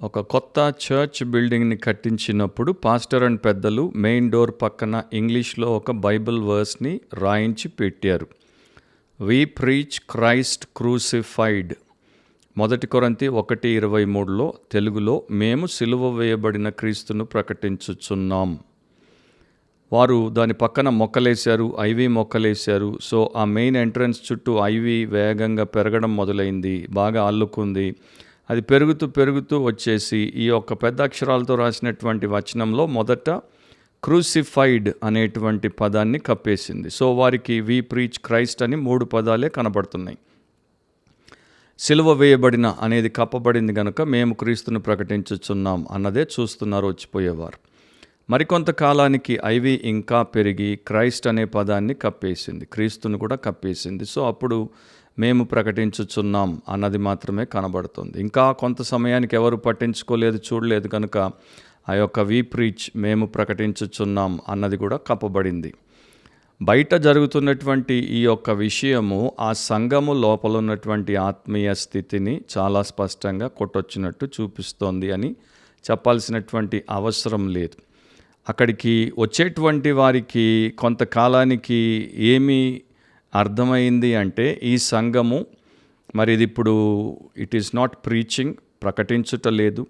ఒక కొత్త చర్చ్ బిల్డింగ్ని కట్టించినప్పుడు పాస్టర్ అండ్ పెద్దలు మెయిన్ డోర్ పక్కన ఇంగ్లీష్లో ఒక బైబిల్ వర్స్ని రాయించి పెట్టారు. We preach Christ crucified. 1 కొరింథీ 1:23లో తెలుగులో మేము సిలువ వేయబడిన క్రీస్తును ప్రకటించుచున్నాం. వారు దాని పక్కన మొక్కలేశారు, ఐవీ మొక్కలేశారు. సో ఆ మెయిన్ ఎంట్రన్స్ చుట్టూ ఐవీ వేగంగా పెరగడం మొదలైంది, బాగా అల్లుకుంది. అది పెరుగుతూ వచ్చేసి ఈ యొక్క పెద్ద అక్షరాలతో రాసినటువంటి వచనంలో మొదట క్రూసిఫైడ్ అనేటువంటి పదాన్ని కప్పేసింది. సో వారికి వి ప్రీచ్ క్రైస్ట్ అని 3 పదాలే కనబడుతున్నాయి. సిలువ వేయబడిన అనేది కప్పబడింది కనుక మేము క్రీస్తును ప్రకటించుచున్నాం అన్నదే చూస్తున్నారు వచ్చిపోయేవారు. మరికొంతకాలానికి ఐవి ఇంకా పెరిగి క్రైస్ట్ అనే పదాన్ని కప్పేసింది, క్రీస్తును కూడా కప్పేసింది. సో అప్పుడు మేము ప్రకటించుచున్నాం అన్నది మాత్రమే కనబడుతుంది. ఇంకా కొంత సమయానికి ఎవరు పట్టించుకోలేదు, చూడలేదు కనుక ఆ యొక్క వి ప్రీచ్ మేము ప్రకటించుచున్నాం అన్నది కూడా కప్పబడింది. బయట జరుగుతున్నటువంటి ఈ యొక్క విషయము ఆ సంఘము లోపల ఉన్నటువంటి ఆత్మీయ స్థితిని చాలా స్పష్టంగా కొట్టొచ్చినట్టు చూపిస్తోంది అని చెప్పాల్సినటువంటి అవసరం లేదు. అక్కడికి వచ్చేటువంటి వారికి కొంతకాలానికి ఏమి అర్థమైంది అంటే ఈ సంఘము మరి ఇది ఇప్పుడు ఇట్ ఈస్ నాట్ ప్రీచింగ్, ప్రకటించుటలేదు,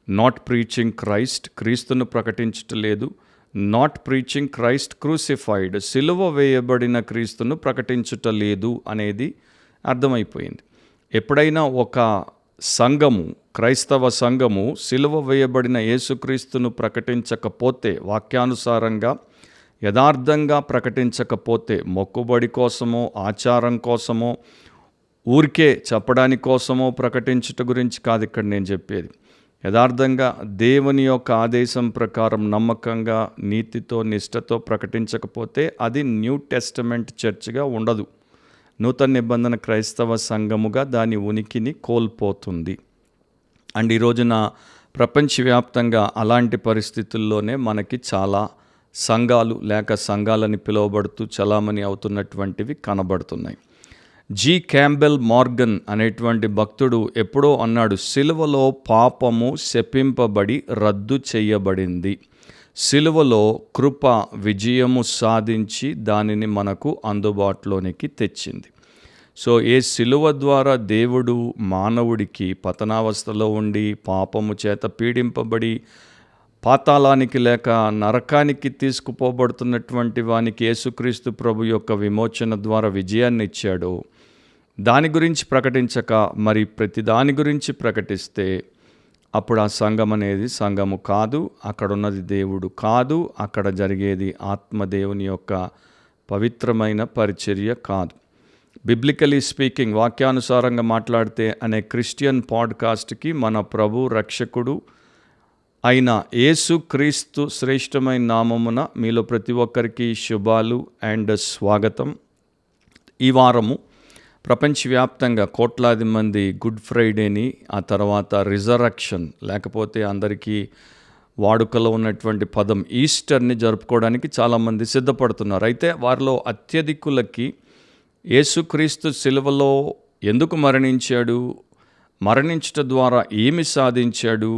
నాట్ ప్రీచింగ్ క్రైస్ట్, క్రీస్తును ప్రకటించుటలేదు, నాట్ ప్రీచింగ్ క్రైస్ట్ క్రూసిఫైడ్, సిలువ వేయబడిన క్రీస్తును ప్రకటించుటలేదు అనేది అర్థమైపోయింది. ఎప్పుడైనా ఒక సంఘము, క్రైస్తవ సంఘము సిలువ వేయబడిన యేసుక్రీస్తును ప్రకటించకపోతే, వాక్యానుసారంగా యథార్థంగా ప్రకటించకపోతే, మొక్కుబడి కోసమో ఆచారం కోసమో ఊరికే చెప్పడాని కోసమో ప్రకటించుట గురించి కాదు ఇక్కడ నేను చెప్పేది. యథార్థంగా దేవుని యొక్క ఆదేశం ప్రకారం నమ్మకంగా నీతితో నిష్ఠతో ప్రకటించకపోతే అది న్యూ టెస్టమెంట్ చర్చ్గా ఉండదు. నూతన నిబంధన క్రైస్తవ సంఘముగా దాని ఉనికిని కోల్పోతుంది. అండ్ ఈ రోజున ప్రపంచవ్యాప్తంగా అలాంటి పరిస్థితుల్లోనే మనకి చాలా సంఘాలు లేక సంఘాలని పిలువబడుతూ చలామణి అవుతున్నటువంటివి కనబడుతున్నాయి. జి క్యాంబెల్ మార్గన్ అనేటువంటి భక్తుడు ఎప్పుడో అన్నాడు, సిలువలో పాపము శపింపబడి రద్దు చేయబడింది, సిలువలో కృప విజయము సాధించి దానిని మనకు అందుబాటులోనికి తెచ్చింది. సో ఏ సిలువ ద్వారా దేవుడు మానవుడికి పతనావస్థలో ఉండి పాపము చేత పీడింపబడి పాతాళానికి లేక నరకానికి తీసుకుపోబడుతున్నటువంటి వానికి యేసుక్రీస్తు ప్రభు యొక్క విమోచన ద్వారా విజయాన్ని ఇచ్చాడు, దాని గురించి ప్రకటించక మరి ప్రతి దాని గురించి ప్రకటిస్తే అప్పుడు ఆ సంఘం అనేది సంఘము కాదు, అక్కడ ఉన్నది దేవుడు కాదు, అక్కడ జరిగేది ఆత్మదేవుని యొక్క పవిత్రమైన పరిచర్య కాదు. బిబ్లికలీ స్పీకింగ్, వాక్యానుసారంగా మాట్లాడితే అనే క్రిస్టియన్ పాడ్కాస్ట్కి మన ప్రభు రక్షకుడు అయిన యేసుక్రీస్తు శ్రేష్టమైన నామమున మీలో ప్రతి ఒక్కరికి శుభాలు అండ్ స్వాగతం. ఈ వారము ప్రపంచవ్యాప్తంగా కోట్లాది మంది గుడ్ ఫ్రైడేని, ఆ తర్వాత రిజరక్షన్ లేకపోతే అందరికీ వాడుకలో ఉన్నటువంటి పదం ఈస్టర్ని జరుపుకోవడానికి చాలామంది సిద్ధపడుతున్నారు. అయితే వారిలో అత్యధికులకి యేసుక్రీస్తు సిలువలో ఎందుకు మరణించాడు, మరణించటం ద్వారా ఏమి సాధించాడు,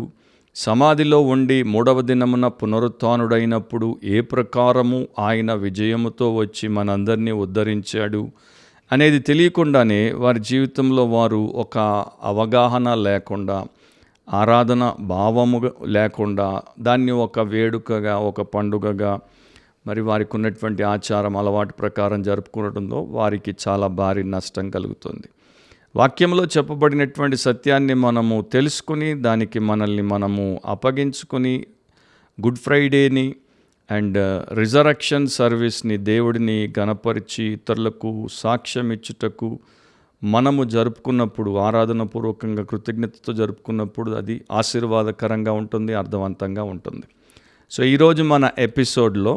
సమాధిలో ఉండి 3వ దినమున పునరుత్థానుడైనప్పుడు ఏ ప్రకారము ఆయన విజయముతో వచ్చి మనందరినీ ఉద్ధరించాడు అనేది తెలియకుండానే వారి జీవితంలో వారు ఒక అవగాహన లేకుండా, ఆరాధన భావము లేకుండా దాన్ని ఒక వేడుకగా, ఒక పండుగగా మరి వారికి ఉన్నటువంటి ఆచారం అలవాటు ప్రకారం జరుపుకోవడంలో వారికి చాలా భారీ నష్టం కలుగుతుంది. వాక్యంలో చెప్పబడినటువంటి సత్యాన్ని మనము తెలుసుకుని దానికి మనల్ని మనము అప్పగించుకొని గుడ్ ఫ్రైడేని అండ్ రిజరక్షన్ సర్వీస్ని దేవుడిని గణపరిచి ఇతరులకు సాక్ష్యం ఇచ్చుటకు మనము జరుపుకున్నప్పుడు, ఆరాధనపూర్వకంగా కృతజ్ఞతతో జరుపుకున్నప్పుడు అది ఆశీర్వాదకరంగా ఉంటుంది, అర్థవంతంగా ఉంటుంది. సో ఈరోజు మన ఎపిసోడ్లో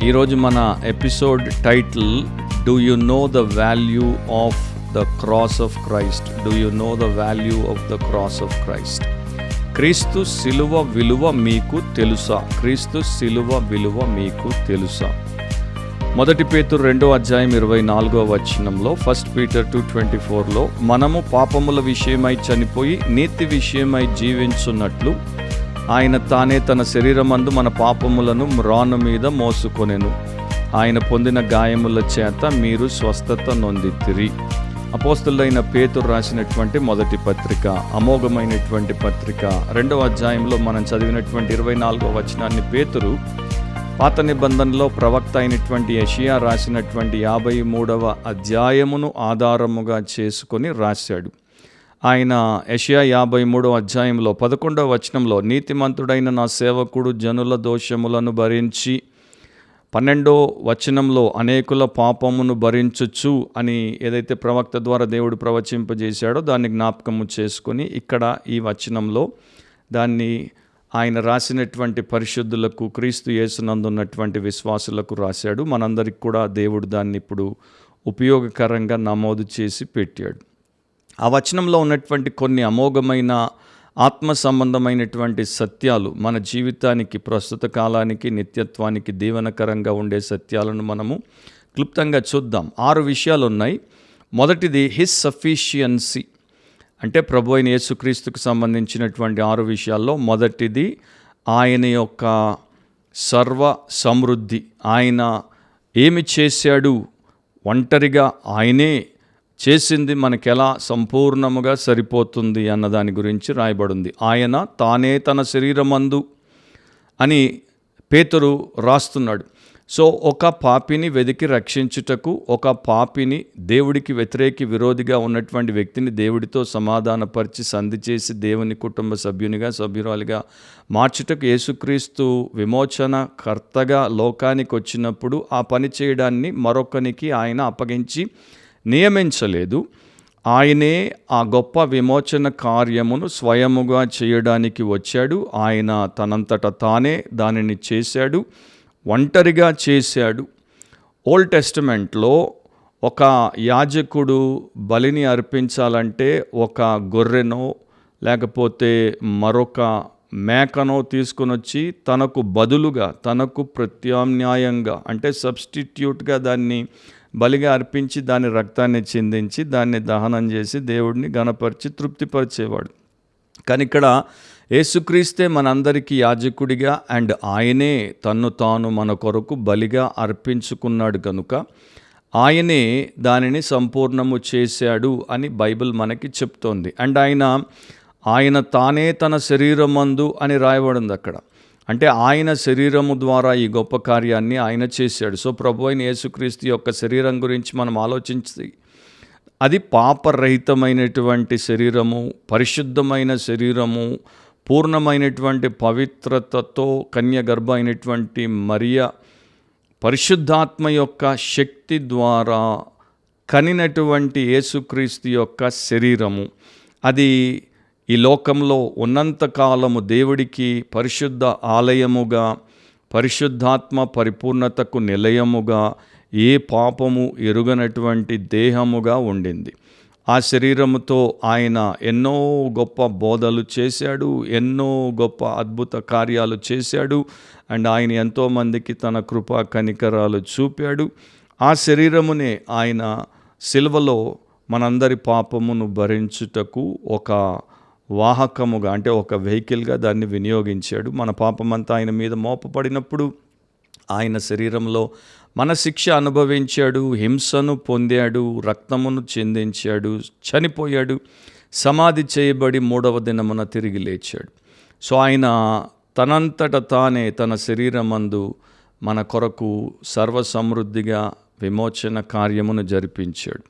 ఈరోజు మన episode title do you know the value of the cross of Christ. Do you know the value of the cross of Christ. క్రీస్తు సిలువ విలువ మీకు తెలుసా? క్రీస్తు సిలువ విలువ మీకు తెలుసా? మొదటి పేతురు 2వ అధ్యాయం 24వ వచనంలో, 1 Peter 2:24లో, మనము పాపముల విషయమై చనిపోయి నీతి విషయమై జీవించున్నట్లు ఆయన తానే తన శరీరమందు మన పాపములను మ్రాను మీద మోసుకొనెను, ఆయన పొందిన గాయముల చేత మీరు స్వస్థత నొందితిరి. అపోస్తలుడైన పేతురు రాసినటువంటి మొదటి పత్రిక, అమోఘమైనటువంటి పత్రిక. 2వ అధ్యాయంలో మనం చదివినటువంటి 24వ వచనాన్ని పేతురు పాత నిబంధనలో ప్రవక్త అయినటువంటి యెషయా రాసినటువంటి 53వ అధ్యాయమును ఆధారముగా చేసుకొని రాశాడు. ఆయన యెషయా 53వ అధ్యాయంలో 11వ వచనంలో, నీతిమంతుడైన నా సేవకుడు జనుల దోషములను భరించి, 12వ వచనంలో అనేకుల పాపమును భరించుచు అని ఏదైతే ప్రవక్త ద్వారా దేవుడు ప్రవచింపజేశాడో దాన్ని జ్ఞాపకము చేసుకొని ఇక్కడ ఈ వచనంలో దాన్ని ఆయన రాసినటువంటి పరిశుద్ధులకు, క్రీస్తు యేసునందున్నటువంటి విశ్వాసులకు రాశాడు. మనందరికి కూడా దేవుడు దాన్ని ఇప్పుడు ఉపయోగకరంగా నమోదు చేసి పెట్టాడు. ఆ వచనంలో ఉన్నటువంటి కొన్ని అమోఘమైన ఆత్మ సంబంధమైనటువంటి సత్యాలు మన జీవితానికి, ప్రస్తుత కాలానికి, నిత్యత్వానికి దీవెనకరంగా ఉండే సత్యాలను మనము క్లుప్తంగా చూద్దాం. 6 విషయాలు ఉన్నాయి. మొదటిది హిస్ సఫిషియన్సీ, అంటే ప్రభు అయిన యేసుక్రీస్తుకు సంబంధించినటువంటి 6 విషయాల్లో మొదటిది ఆయన యొక్క సర్వ సమృద్ధి. ఆయన ఏమి చేశాడు, ఒంటరిగా ఆయనే చేసింది మనకెలా సంపూర్ణముగా సరిపోతుంది అన్న దాని గురించి రాయబడింది. ఆయన తానే తన శరీరమందు అని పేతురు రాస్తున్నాడు. సో ఒక పాపిని వెదికి రక్షించుటకు, ఒక పాపిని, దేవుడికి వ్యతిరేకి విరోధిగా ఉన్నటువంటి వ్యక్తిని దేవుడితో సమాధానపరిచి సంధి చేసి దేవుని కుటుంబ సభ్యునిగా, సభ్యురాలిగా మార్చుటకు యేసుక్రీస్తు విమోచన కర్తగా లోకానికి వచ్చినప్పుడు ఆ పని చేయడాన్ని మరొకనికి ఆయన అప్పగించి నియమించలేదు. ఆయనే ఆ గొప్ప విమోచన కార్యమును స్వయముగా చేయడానికి వచ్చాడు. ఆయన తనంతట తానే దానిని చేశాడు, ఒంటరిగా చేశాడు. ఓల్డ్ టెస్టమెంట్లో ఒక యాజకుడు బలిని అర్పించాలంటే ఒక గొర్రెనో లేకపోతే మరొక మేకనో తీసుకుని వచ్చి తనకు బదులుగా, తనకు ప్రత్యామ్నాయంగా, అంటే సబ్స్టిట్యూట్గా దాన్ని బలిగా అర్పించి దాని రక్తాన్ని చిందించి దాన్ని దహనం చేసి దేవుడిని గణపరిచి తృప్తిపరిచేవాడు. కానీ ఇక్కడ యేసుక్రీస్తే మనందరికీ యాజకుడిగా అండ్ ఆయనే తన్ను తాను మన కొరకు బలిగా అర్పించుకున్నాడు కనుక ఆయనే దానిని సంపూర్ణము చేశాడు అని బైబిల్ మనకి చెప్తోంది. అండ్ ఆయన తానే తన శరీరమందు అని రాయబడింది అక్కడ. అంటే ఆయన శరీరము ద్వారా ఈ గొప్ప కార్యాన్ని ఆయన చేశాడు. సో ప్రభు అయిన యేసుక్రీస్తు యొక్క శరీరం గురించి మనం ఆలోచించి, అది పాపరహితమైనటువంటి శరీరము, పరిశుద్ధమైన శరీరము, పూర్ణమైనటువంటి పవిత్రతతో కన్యగర్భ అయినటువంటి మరియ పరిశుద్ధాత్మ యొక్క శక్తి ద్వారా కనినటువంటి యేసుక్రీస్తు యొక్క శరీరము. అది ఈ లోకంలో ఉన్నంతకాలము దేవుడికి పరిశుద్ధ ఆలయముగా, పరిశుద్ధాత్మ పరిపూర్ణతకు నిలయముగా, ఏ పాపము ఎరుగనటువంటి దేహముగా ఉండింది. ఆ శరీరముతో ఆయన ఎన్నో గొప్ప బోధలు చేశాడు, ఎన్నో గొప్ప అద్భుత కార్యాలు చేశాడు. అండ్ ఆయన ఎంతోమందికి తన కృపా కనికరాలు చూపాడు. ఆ శరీరమునే ఆయన సిలువలో మనందరి పాపమును భరించుటకు ఒక వాహకముగా, అంటే ఒక వెహికల్గా దాన్ని వినియోగించాడు. మన పాపమంతా ఆయన మీద మోపబడినప్పుడు ఆయన శరీరంలో మన శిక్ష అనుభవించాడు, హింసను పొందాడు, రక్తమును చిందించాడు, చనిపోయాడు, సమాధి చేయబడి 3వ దినమున తిరిగి లేచాడు. సో ఆయన తనంతట తానే తన శరీరమందు మన కొరకు సర్వసమృద్ధిగా విమోచన కార్యమును జరిపించాడు.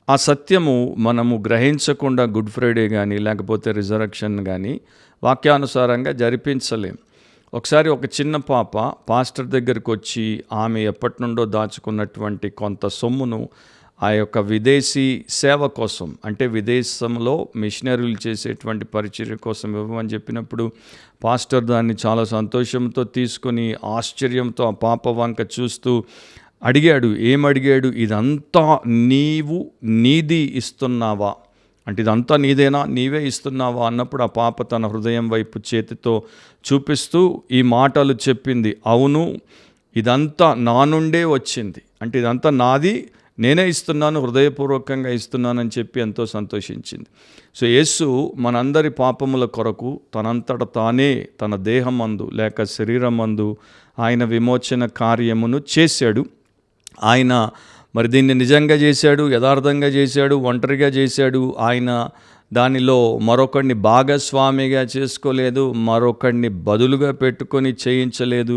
ఆ సత్యము మనము గ్రహించకుండా గుడ్ ఫ్రైడే కానీ లేకపోతే రిజరక్షన్ కానీ వాక్యానుసారంగా జరిపించలేం. ఒకసారి ఒక చిన్న పాప పాస్టర్ దగ్గరికి వచ్చి ఆమె ఎప్పటి నుండో దాచుకున్నటువంటి కొంత సొమ్మును ఆ యొక్క విదేశీ సేవ కోసం, అంటే విదేశంలో మిషనరీలు చేసేటువంటి పరిచర్య కోసం ఇవ్వమని చెప్పినప్పుడు పాస్టర్ దాన్ని చాలా సంతోషంతో తీసుకొని ఆశ్చర్యంతో ఆ పాప వంక చూస్తూ అడిగాడు. ఏమడిగాడు? ఇదంతా నీది ఇస్తున్నావా? అంటే ఇదంతా నీదేనా, నీవే ఇస్తున్నావా అన్నప్పుడు ఆ పాప తన హృదయం వైపు చేతితో చూపిస్తూ ఈ మాటలు చెప్పింది. అవును, ఇదంతా నా నుండే వచ్చింది, అంటే ఇదంతా నాది, నేనే ఇస్తున్నాను, హృదయపూర్వకంగా ఇస్తున్నానని చెప్పి ఎంతో సంతోషించింది. సో యేసు మనందరి పాపముల కొరకు తనంతట తానే తన దేహమందు లేక శరీరమందు ఆయన విమోచన కార్యమును చేశాడు. ఆయన మరి దీన్ని నిజంగా చేశాడు, యథార్థంగా చేశాడు, ఒంటరిగా చేశాడు. ఆయన దానిలో మరొకడిని భాగస్వామిగా చేసుకోలేదు, మరొకడిని బదులుగా పెట్టుకొని చేయించలేదు.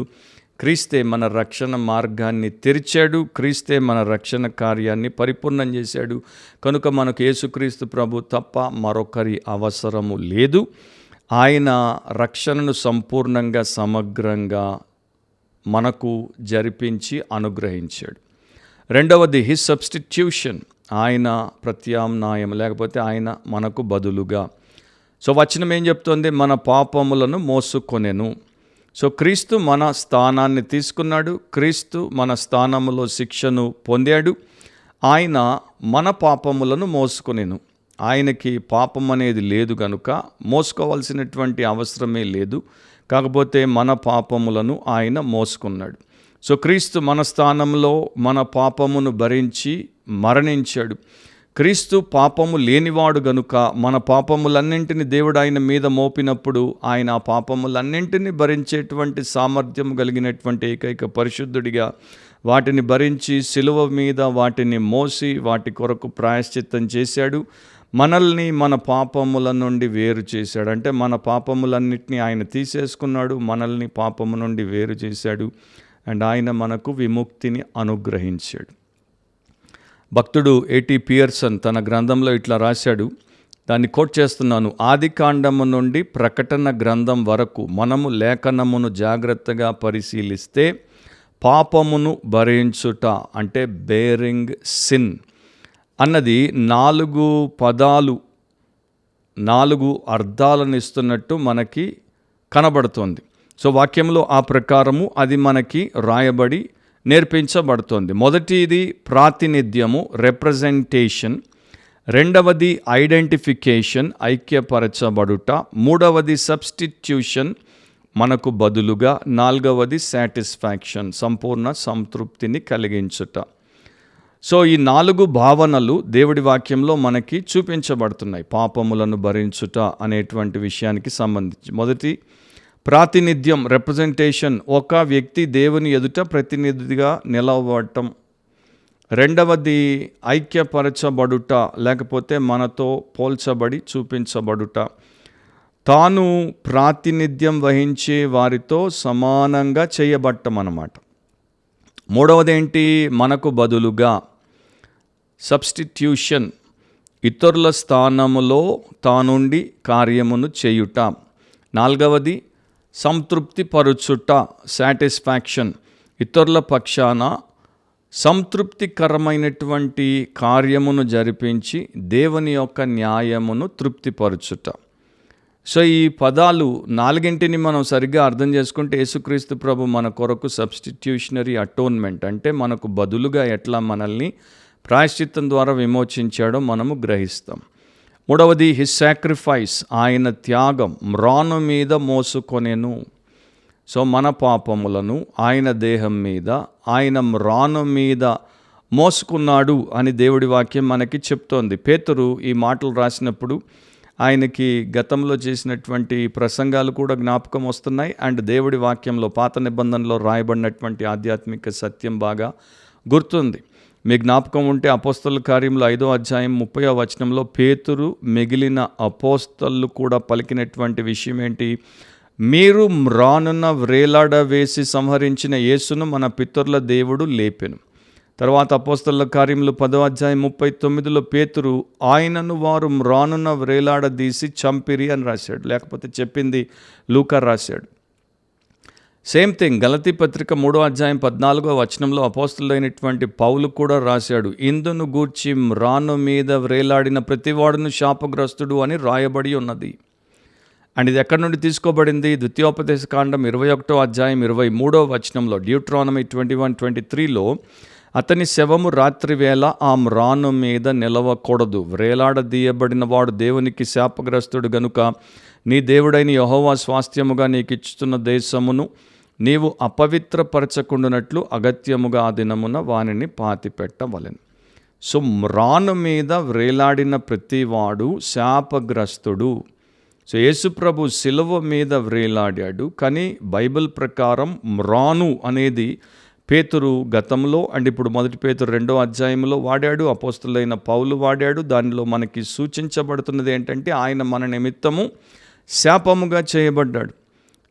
క్రీస్తే మన రక్షణ మార్గాన్ని తెరిచాడు, క్రీస్తే మన రక్షణ కార్యాన్ని పరిపూర్ణం చేశాడు. కనుక మనకు యేసుక్రీస్తు ప్రభు తప్ప మరొకరి అవసరము లేదు. ఆయన రక్షణను సంపూర్ణంగా సమగ్రంగా మనకు జరిపించి అనుగ్రహించాడు. రెండవది హిస్ సబ్స్టిట్యూషన్, ఆయన ప్రత్యామ్నాయం, లేకపోతే ఆయన మనకు బదులుగా. సో వచనం ఏం చెప్తుంది? మన పాపములను మోసుకొనెను. సో క్రీస్తు మన స్థానాన్ని తీసుకున్నాడు, క్రీస్తు మన స్థానములో శిక్షను పొందాడు. ఆయన మన పాపములను మోసుకొనెను. ఆయనకి పాపం అనేది లేదు కనుక మోసుకోవాల్సినటువంటి అవసరమే లేదు. కాకపోతే మన పాపములను ఆయన మోసుకున్నాడు. సో క్రీస్తు మన స్థానంలో మన పాపమును భరించి మరణించాడు. క్రీస్తు పాపము లేనివాడు గనుక మన పాపములన్నింటినీ దేవుడు ఆయన మీద మోపినప్పుడు ఆయన ఆ పాపములన్నింటినీ భరించేటువంటి సామర్థ్యం కలిగినటువంటి ఏకైక పరిశుద్ధుడిగా వాటిని భరించి సిలువ మీద వాటిని మోసి వాటి కొరకు ప్రాయశ్చిత్తం చేశాడు. మనల్ని మన పాపముల నుండి వేరు చేశాడు. అంటే మన పాపములన్నింటినీ ఆయన తీసేసుకున్నాడు, మనల్ని పాపము నుండి వేరు చేశాడు. అండ్ ఆయన మనకు విముక్తిని అనుగ్రహించాడు. భక్తుడు A.T. పియర్సన్ తన గ్రంథంలో ఇట్లా రాశాడు, దాన్ని కోట్ చేస్తున్నాను. ఆదికాండము నుండి ప్రకటన గ్రంథం వరకు మనము లేఖనమును జాగ్రత్తగా పరిశీలిస్తే పాపమును భరించుట అంటే బేరింగ్ సిన్ అన్నది 4 పదాలు 4 అర్థాలను ఇస్తున్నట్టు మనకి కనబడుతోంది. సో వాక్యంలో ఆ ప్రకారము అది మనకి రాయబడి నేర్పించబడుతోంది. మొదటిది ప్రాతినిధ్యము, రిప్రజెంటేషన్. రెండవది ఐడెంటిఫికేషన్, ఐక్యపరచబడుట. మూడవది సబ్స్టిట్యూషన్, మనకు బదులుగా. నాలుగవది సాటిస్ఫాక్షన్, సంపూర్ణ సంతృప్తిని కలిగించుట. సో ఈ 4 భావనలు దేవుడి వాక్యంలో మనకి చూపించబడుతున్నాయి పాపములను భరించుట అనేటువంటి విషయానికి సంబంధించి. మొదటి ప్రాతినిధ్యం, రిప్రజెంటేషన్, ఒక వ్యక్తి దేవుని ఎదుట ప్రతినిధిగా నిలవటం. రెండవది ఐక్యపరచబడుట, లేకపోతే మనతో పోల్చబడి చూపించబడుట. తాను ప్రాతినిధ్యం వహించే వారితో సమానంగా చేయబట్టం అన్నమాట. మూడవది ఏంటి? మనకు బదులుగా సబ్స్టిట్యూషన్, ఇతరుల స్థానములో తానుండి కార్యమును చేయుట. నాలుగవది సంతృప్తి పరుచుట, సాటిస్ఫాక్షన్, ఇతరుల పక్షాన సంతృప్తికరమైనటువంటి కార్యమును జరిపించి దేవుని యొక్క న్యాయమును తృప్తిపరచుట. సో ఈ పదాలు 4 మనం సరిగ్గా అర్థం చేసుకుంటే యేసుక్రీస్తు ప్రభు మన కొరకు సబ్స్టిట్యూషనరీ అటోన్మెంట్, అంటే మనకు బదులుగా ఎట్లా మనల్ని ప్రాయశ్చిత్తం ద్వారా విమోచించాడో మనము గ్రహిస్తాం. మూడవది హిస్ సాక్రిఫైస్, ఆయన త్యాగం, మ్రాను మీద మోసుకొనెను. సో మన పాపములను ఆయన దేహం మీద, ఆయన మ్రాను మీద మోసుకున్నాడు అని దేవుడి వాక్యం మనకి చెప్తోంది. పేతురు ఈ మాటలు రాసినప్పుడు ఆయనకి గతంలో చేసినటువంటి ప్రసంగాలు కూడా జ్ఞాపకం వస్తున్నాయి. అండ్ దేవుడి వాక్యంలో పాత నిబంధనలో రాయబడినటువంటి ఆధ్యాత్మిక సత్యం బాగా గుర్తుంది. మీ జ్ఞాపకం ఉంటే అపోస్తలుల కార్యములు 5వ అధ్యాయం 30వ వచనంలో పేతురు మిగిలిన అపోస్తలు కూడా పలికినటువంటి విషయం ఏంటి? మీరు మ్రానున వ్రేలాడ వేసి సంహరించిన యేసును మన పితరుల దేవుడు లేపెను. తర్వాత అపోస్తలుల కార్యములు 10వ అధ్యాయం 39లో పేతురు ఆయనను వారు మ్రానున వ్రేలాడదీసి చంపిరి అని రాశాడు, లేకపోతే చెప్పింది లూకా రాశాడు. సేమ్ థింగ్ గలతీ పత్రిక 3వ అధ్యాయం 14వ వచనంలో అపోస్తలుడైనటువంటి పౌలు కూడా రాశాడు, ఇందును గూర్చి మ్రాను మీద వ్రేలాడిన ప్రతివాడును శాపగ్రస్తుడు అని రాయబడి ఉన్నది. అండ్ ఇది ఎక్కడి నుండి తీసుకోబడింది? ద్వితీయోపదేశ కాండం 21వ అధ్యాయం 23వ వచనంలో, డ్యూట్రానమీ 21:23లో అతని శవము రాత్రి వేళ ఆ మ్రాను మీద నిలవకూడదు, వ్రేలాడదీయబడిన వాడు దేవునికి శాపగ్రస్తుడు గనుక నీ దేవుడైన యెహోవా స్వాస్థ్యముగా నీకు ఇచ్చుతున్న దేశమును నీవు అపవిత్రపరచకుండానట్లు అగత్యముగా ఆ దినమున వానిని పాతిపెట్టవలెను. సో మ్రాను మీద వ్రేలాడిన ప్రతివాడు శాపగ్రస్తుడు. సో యేసుప్రభు శిలువ మీద వ్రేలాడాడు, కానీ బైబిల్ ప్రకారం మ్రాను అనేది పేతురు గతంలో అండ్ ఇప్పుడు 1 పేతురు 2వ అధ్యాయంలో వాడాడు, అపోస్తలుడైన పౌలు వాడాడు. దానిలో మనకి సూచించబడుతున్నది ఏంటంటే ఆయన మన నిమిత్తము శాపముగా చేయబడ్డాడు.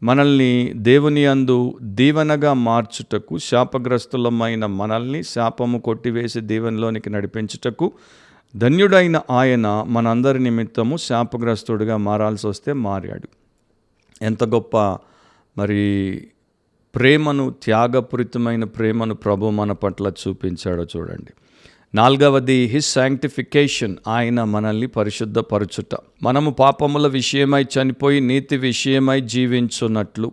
మనల్ని దేవుని యందు దీవెనగా మార్చుటకు, శాపగ్రస్తులమైన మనల్ని శాపము కొట్టివేసి దీవెనలోనికి నడిపించుటకు ధన్యుడైన ఆయన మనందరి నిమిత్తము శాపగ్రస్తుడిగా మారాల్సి వస్తే మారాడు. ఎంత గొప్ప మరి ప్రేమను, త్యాగపూరితమైన ప్రేమను ప్రభు మన పట్ల చూపించాడో చూడండి. 4వది హిస్ శాంక్టిఫికేషన్, ఆయన మనల్ని పరిశుద్ధపరచుట. మనము పాపముల విషయమై చనిపోయి నీతి విషయమై జీవించున్నట్లు.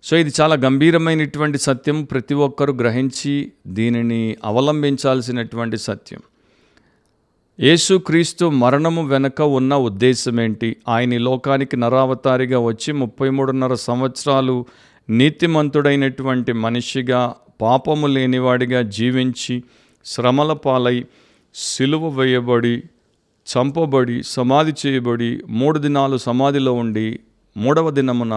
సో ఇది చాలా గంభీరమైనటువంటి సత్యం, ప్రతి ఒక్కరూ గ్రహించి దీనిని అవలంబించాల్సినటువంటి సత్యం. యేసుక్రీస్తు మరణము వెనుక ఉన్న ఉద్దేశం ఏంటి? ఆయన ఈ లోకానికి నరావతారిగా వచ్చి 33.5 సంవత్సరాలు నీతిమంతుడైనటువంటి మనిషిగా, పాపము లేనివాడిగా జీవించి, శ్రమల పాలై, సిలువ వేయబడి, చంపబడి, సమాధి చేయబడి, 3 దినాలు సమాధిలో ఉండి 3వ దినమున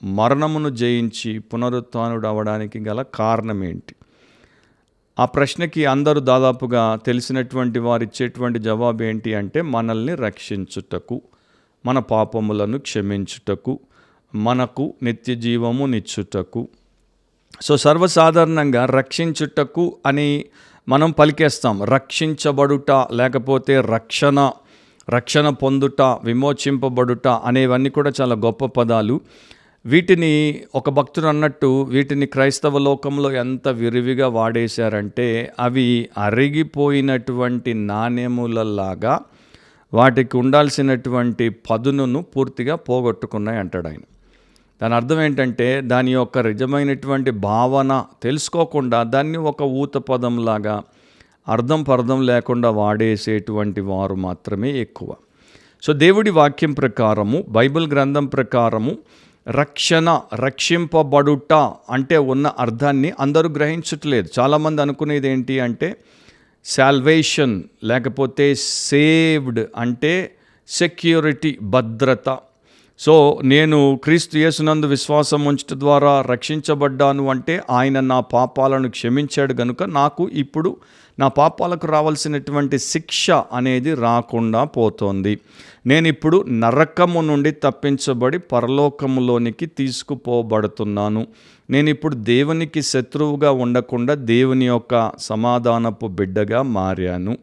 మరణమును జయించి పునరుత్థానుడు అవ్వడానికి గల కారణం ఏంటి? ఆ ప్రశ్నకి అందరూ దాదాపుగా తెలిసినటువంటి వారు ఇచ్చేటువంటి జవాబు ఏంటి అంటే, మనల్ని రక్షించుటకు, మన పాపములను క్షమించుటకు, మనకు నిత్య జీవము నిచ్చుటకు. సో సర్వసాధారణంగా రక్షించుటకు అని మనం పలికేస్తాం. రక్షించబడుట, లేకపోతే రక్షణ పొందుట, విమోచింపబడుట అనేవన్నీ కూడా చాలా గొప్ప పదాలు. వీటిని ఒక భక్తుడు అన్నట్టు వీటిని క్రైస్తవ లోకంలో ఎంత విరివిగా వాడేశారంటే అవి అరిగిపోయినటువంటి నాణెములలాగా వాటికి ఉండాల్సినటువంటి పదునును పూర్తిగా పోగొట్టుకున్నాయి అంటాడు ఆయన. దాని అర్థం ఏంటంటే దాని యొక్క నిజమైనటువంటి భావన తెలుసుకోకుండా దాన్ని ఒక ఊత పదంలాగా అర్థం పర్థం లేకుండా వాడేసేటువంటి వారు మాత్రమే ఎక్కువ. సో దేవుడి వాక్యం ప్రకారము, బైబిల్ గ్రంథం ప్రకారము రక్షింపబడుట అంటే ఉన్న అర్థాన్ని అందరూ గ్రహించట్లేదు. చాలామంది అనుకునేది ఏంటి అంటే సాల్వేషన్, లేకపోతే సేవ్డ్ అంటే సెక్యూరిటీ, భద్రత. సో నేను క్రీస్తు యేసునందు విశ్వాసం ఉంచట ద్వారా రక్షించబడ్డాను అంటే ఆయన నా పాపాలను క్షమించాడు గనుక నాకు ఇప్పుడు నా పాపాలకు రావాల్సినటువంటి శిక్ష అనేది రాకుండా పోతోంది. నేను ఇప్పుడు నరకము నుండి తప్పించబడి పరలోకములోనికి తీసుకుపోబడుతున్నాను. నేను ఇప్పుడు దేవునికి శత్రువుగా ఉండకుండా దేవుని యొక్క సమాధానపు బిడ్డగా మారాను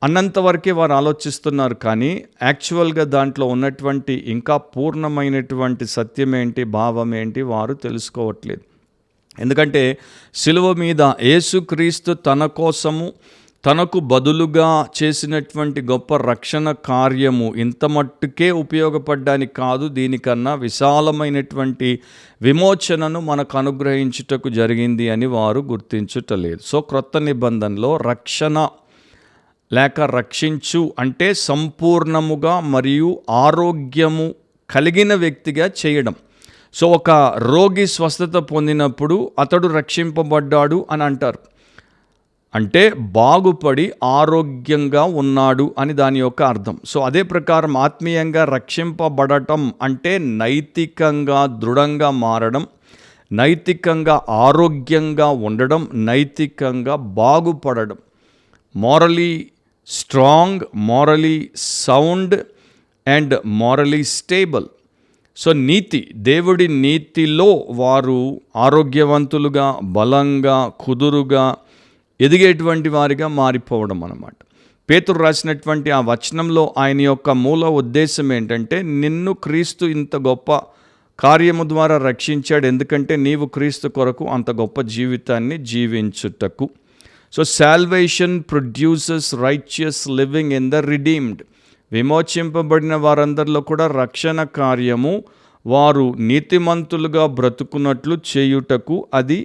అన్నంతవరకే వారు ఆలోచిస్తున్నారు. కానీ యాక్చువల్గా దాంట్లో ఉన్నటువంటి ఇంకా పూర్ణమైనటువంటి సత్యం ఏంటి, భావం ఏంటి వారు తెలుసుకోవట్లేదు. ఎందుకంటే సిలువ మీద యేసుక్రీస్తు తన కోసము, తనకు బదులుగా చేసినటువంటి గొప్ప రక్షణ కార్యము ఇంత మట్టుకే ఉపయోగపడ్డానికి కాదు, దీనికన్నా విశాలమైనటువంటి విమోచనను మనకు అనుగ్రహించుటకు జరిగింది అని వారు గుర్తించుటలేదు. సో క్రొత్త నిబంధనలో రక్షణ లేక రక్షించు అంటే సంపూర్ణముగా మరియు ఆరోగ్యము కలిగిన వ్యక్తిగా చేయడం. సో ఒక రోగి స్వస్థత పొందినప్పుడు అతడు రక్షింపబడ్డాడు అని అంటారు. అంటే బాగుపడి ఆరోగ్యంగా ఉన్నాడు అని దాని యొక్క అర్థం. సో అదే ప్రకారం ఆత్మీయంగా రక్షింపబడటం అంటే నైతికంగా దృఢంగా మారడం, నైతికంగా ఆరోగ్యంగా ఉండడం, నైతికంగా బాగుపడడం, morally strong, morally sound and morally stable. So నీతి, దేవుడి నీతిలో వారు ఆరోగ్యవంతులుగా, బలంగా, కుదురుగా ఎదిగేటువంటి వారిగా మారిపోవడం అన్నమాట. పేతురు రాసినటువంటి ఆ వచనంలో ఆయన యొక్క మూల ఉద్దేశం ఏంటంటే, నిన్ను క్రీస్తు ఇంత గొప్ప కార్యము ద్వారా రక్షించాడు, ఎందుకంటే నీవు క్రీస్తు కొరకు అంత గొప్ప జీవితాన్ని జీవించుటకు. So salvation produces righteous living in the redeemed. విమోచింపబడిన వారందరిలో కూడా రక్షణ కార్యము వారు నీతిమంతులుగా బ్రతుకున్నట్లు చేయుటకు అది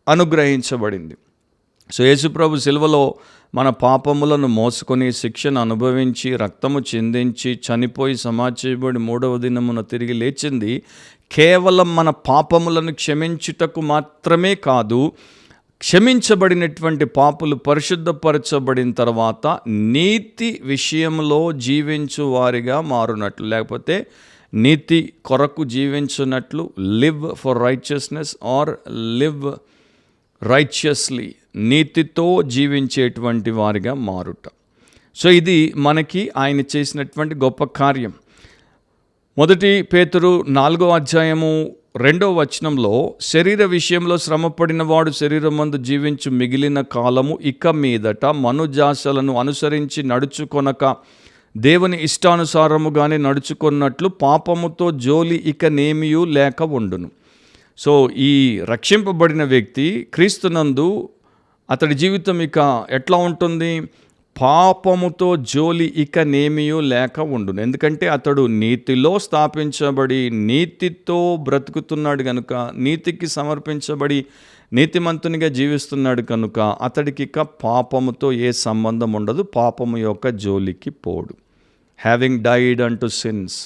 అనుగ్రహించబడింది. సో యేసుప్రభు సిలువలో మన పాపములను మోసుకొని శిక్షను అనుభవించి రక్తము చిందించి చనిపోయి సమాధి చేయబడి మూడవ దినమున తిరిగి లేచింది కేవలం మన పాపములను క్షమించుటకు మాత్రమే కాదు, క్షమించబడినటువంటి పాపులు పరిశుద్ధపరచబడిన తర్వాత నీతి విషయంలో జీవించు వారిగా మారునట్లు, లేకపోతే నీతి కొరకు జీవించున్నట్లు, live for righteousness or live righteously, నీతితో జీవించేటువంటి వారిగా మారుట. సో ఇది మనకి ఆయన చేసినటువంటి గొప్ప కార్యం. మొదటి పేతురు 4వ అధ్యాయము 2వ వచనంలో, శరీర విషయంలో శ్రమపడిన వాడు శరీరమందు జీవించు మిగిలిన కాలము ఇక మీదట మనుజాసలను అనుసరించి నడుచుకొనక దేవుని ఇష్టానుసారముగానే నడుచుకున్నట్లు పాపముతో జోలి ఇక నేమియూ లేక ఉండును. సో ఈ రక్షింపబడిన వ్యక్తి క్రీస్తునందు అతడి జీవితం ఇక ఎట్లా ఉంటుంది? పాపముతో జోలి ఇక నేమియూ లేక ఉండును. ఎందుకంటే అతడు నీతిలో స్థాపించబడి నీతితో బ్రతుకుతున్నాడు కనుక, నీతికి సమర్పించబడి నీతిమంతునిగా జీవిస్తున్నాడు కనుక అతడికి ఇక పాపముతో ఏ సంబంధం ఉండదు, పాపము యొక్క జోలికి పోడు. హ్యావింగ్ డైడ్ అంటు సిన్స్,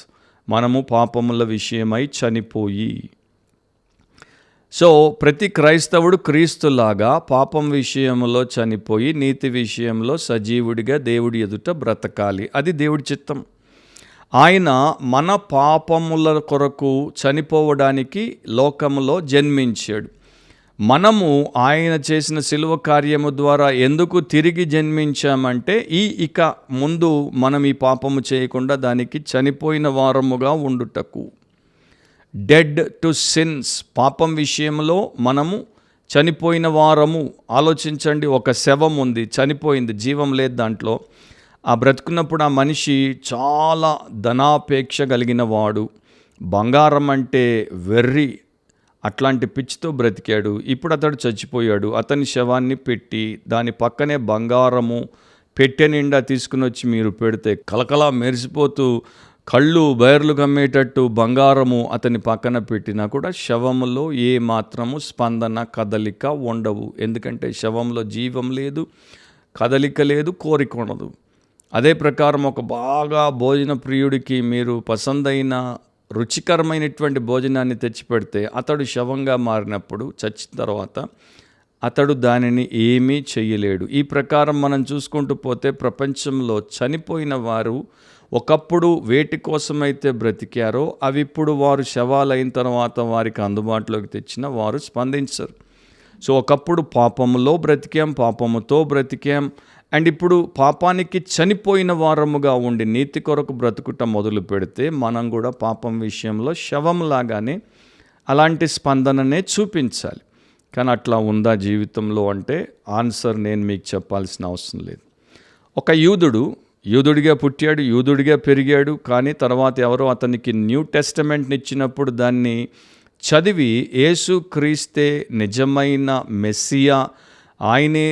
మనము పాపముల విషయమై చనిపోయి. సో ప్రతి క్రైస్తవుడు క్రీస్తులాగా పాపం విషయంలో చనిపోయి నీతి విషయంలో సజీవుడిగా దేవుడి ఎదుట బ్రతకాలి. అది దేవుడి చిత్తం. ఆయన మన పాపముల కొరకు చనిపోవడానికి లోకములో జన్మించాడు. మనము ఆయన చేసిన శిలువ కార్యము ద్వారా ఎందుకు తిరిగి జన్మించామంటే ఇక ముందు మనం ఈ పాపము చేయకుండా దానికి చనిపోయిన వారముగా ఉండుటకు. డెడ్ టు సిన్స్, పాపం విషయంలో మనము చనిపోయిన వారము. ఆలోచించండి, ఒక శవం ఉంది, చనిపోయింది, జీవం లేదు దాంట్లో. ఆ బ్రతుకున్నప్పుడు ఆ మనిషి చాలా ధనాపేక్ష కలిగిన వాడు, బంగారం అంటే వెర్రి, అట్లాంటి పిచ్చితో బ్రతికాడు. ఇప్పుడు అతడు చచ్చిపోయాడు. అతని శవాన్ని పెట్టి దాని పక్కనే బంగారము పెట్టె నిండా తీసుకుని వచ్చి మీరు పెడితే కలకలా మెరిసిపోతూ కళ్ళు బయర్లు కమ్మేటట్టు బంగారము అతని పక్కన పెట్టినా కూడా శవములో ఏ మాత్రము స్పందన కదలిక ఉండవు. ఎందుకంటే శవంలో జీవం లేదు, కదలిక లేదు, కోరిక ఉండదు. అదే ప్రకారం ఒక బాగా భోజన ప్రియుడికి మీరు పసందైన రుచికరమైనటువంటి భోజనాన్ని తెచ్చిపెడితే అతడు శవంగా మారినప్పుడు, చచ్చిన తర్వాత అతడు దానిని ఏమీ చెయ్యలేడు. ఈ ప్రకారం మనం చూసుకుంటూ పోతే ప్రపంచంలో చనిపోయిన వారు ఒకప్పుడు వేటి కోసమైతే బ్రతికారో అవి ఇప్పుడు వారు శవాలైన తర్వాత వారికి అందుబాటులోకి తెచ్చిన వారు స్పందించరు. సో ఒకప్పుడు పాపములో బ్రతికాం, పాపముతో బ్రతికాం, అండ్ ఇప్పుడు పాపానికి చనిపోయిన వారముగా ఉండి నీతి కొరకు బ్రతుకుట మొదలు పెడితే మనం కూడా పాపం విషయంలో శవంలాగానే అలాంటి స్పందననే చూపించాలి. కానీ అట్లా ఉందా జీవితంలో అంటే ఆన్సర్ నేను మీకు చెప్పాల్సిన అవసరం లేదు. ఒక యూదుడిగా పుట్టాడు, యూదుడిగా పెరిగాడు. కానీ తర్వాత ఎవరో అతనికి న్యూ టెస్టమెంట్ని ఇచ్చినప్పుడు దాన్ని చదివి యేసు క్రీస్తే నిజమైన మెస్సియా, ఆయనే